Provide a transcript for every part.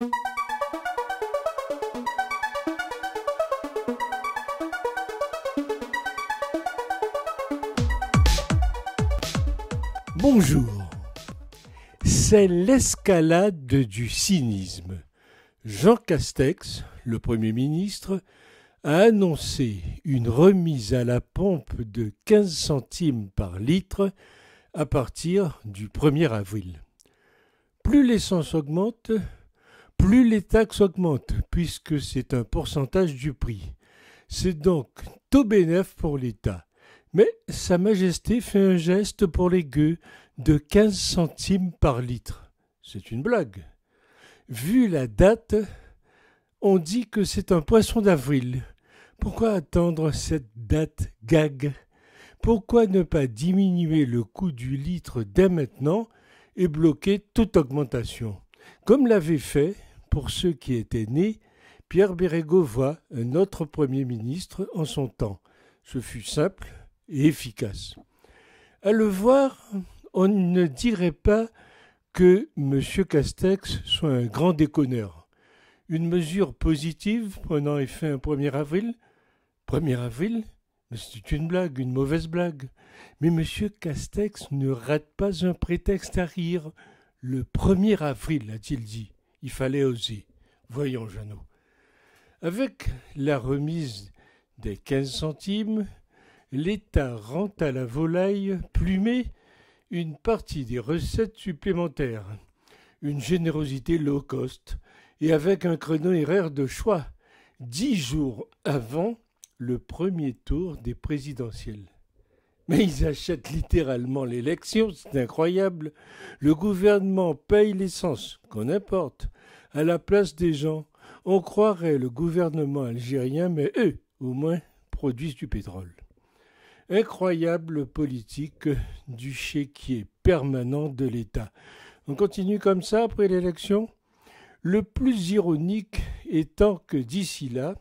Bonjour, c'est l'escalade du cynisme. Jean Castex, le Premier ministre, a annoncé une remise à la pompe de 15 centimes par litre à partir du 1er avril. Plus l'essence augmente, plus les taxes augmentent, puisque c'est un pourcentage du prix. C'est donc tout bénef pour l'État. Mais Sa Majesté fait un geste pour les gueux de 15 centimes par litre. C'est une blague. Vu la date, on dit que c'est un poisson d'avril. Pourquoi attendre cette date gag ? Pourquoi ne pas diminuer le coût du litre dès maintenant et bloquer toute augmentation ? Comme l'avait fait, pour ceux qui étaient nés, Pierre Bérégovoy, un autre Premier ministre en son temps. Ce fut simple et efficace. À le voir, on ne dirait pas que M. Castex soit un grand déconneur. Une mesure positive prenant effet un 1er avril. 1er avril ? Mais c'est une blague, une mauvaise blague. Mais M. Castex ne rate pas un prétexte à rire. Le 1er avril, a-t-il dit. Il fallait oser. Voyons, Jeannot. Avec la remise des 15 centimes, l'État rend à la volaille plumée une partie des recettes supplémentaires. Une générosité low cost et avec un créneau horaire de choix, 10 jours avant le premier tour des présidentielles. Mais ils achètent littéralement l'élection, c'est incroyable. Le gouvernement paye l'essence, qu'on importe, à la place des gens. On croirait le gouvernement algérien, mais eux, au moins, produisent du pétrole. Incroyable politique du chéquier permanent de l'État. On continue comme ça après l'élection ? Le plus ironique étant que d'ici là,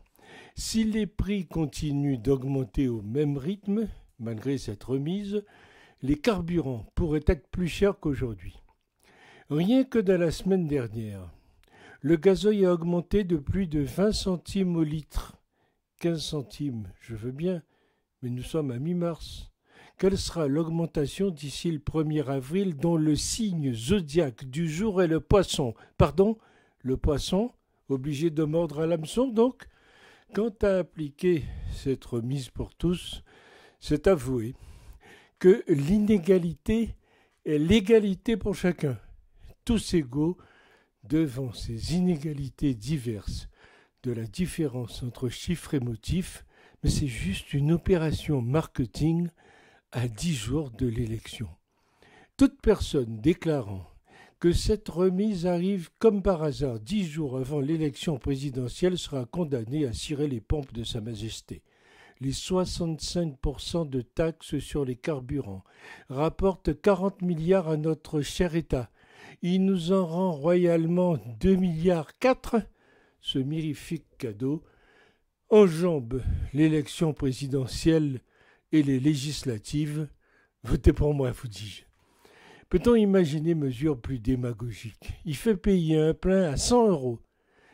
si les prix continuent d'augmenter au même rythme, malgré cette remise, les carburants pourraient être plus chers qu'aujourd'hui. Rien que dans la semaine dernière, le gasoil a augmenté de plus de 20 centimes au litre. 15 centimes, je veux bien, mais nous sommes à mi-mars. Quelle sera l'augmentation d'ici le 1er avril dont le signe zodiaque du jour est le poisson ? Pardon ? Le poisson, obligé de mordre à l'hameçon donc ? Quant à appliquer cette remise pour tous, c'est avouer que l'inégalité est l'égalité pour chacun, tous égaux devant ces inégalités diverses, de la différence entre chiffres et motifs, mais c'est juste une opération marketing à 10 jours de l'élection. Toute personne déclarant que cette remise arrive comme par hasard 10 jours avant l'élection présidentielle sera condamnée à cirer les pompes de Sa Majesté. Les 65% de taxes sur les carburants rapportent 40 milliards à notre cher État. Il nous en rend royalement 2 milliards 4. Ce mirifique cadeau enjambe l'élection présidentielle et les législatives. Votez pour moi, vous dis-je. Peut-on imaginer mesure plus démagogique ? Il fait payer un plein à 100 €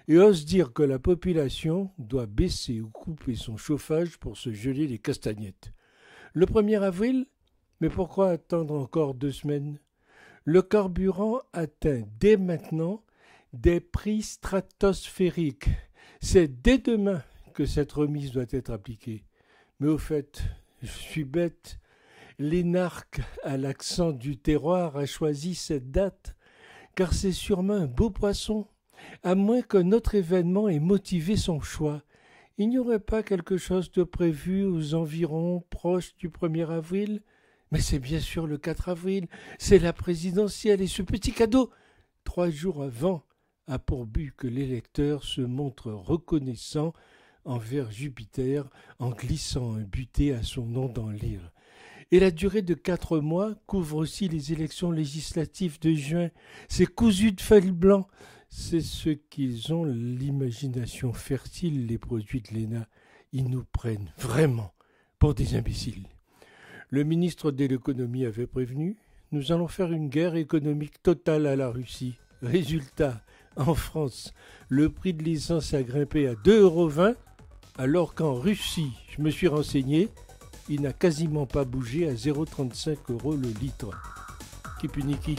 et ose dire que la population doit baisser ou couper son chauffage pour se geler les castagnettes. Le 1er avril ? Mais pourquoi attendre encore 2 semaines ? Le carburant atteint dès maintenant des prix stratosphériques. C'est dès demain que cette remise doit être appliquée. Mais au fait, je suis bête. L'énarque à l'accent du terroir a choisi cette date, car c'est sûrement un beau poisson, à moins qu'un autre événement ait motivé son choix. Il n'y aurait pas quelque chose de prévu aux environs proches du 1er avril ? Mais c'est bien sûr le 4 avril, c'est la présidentielle, et ce petit cadeau, 3 jours avant, a pour but que l'électeur se montre reconnaissant envers Jupiter en glissant un buté à son nom dans l'île. Et la durée de 4 mois couvre aussi les élections législatives de juin. C'est cousu de fil blanc. C'est ce qu'ils ont l'imagination fertile, les produits de l'ENA. Ils nous prennent vraiment pour des imbéciles. Le ministre de l'économie avait prévenu, nous allons faire une guerre économique totale à la Russie. Résultat, En France, le prix de l'essence a grimpé à 2,20 €, alors qu'en Russie, je me suis renseigné, il n'a quasiment pas bougé à 0,35 € le litre. Kipuniki.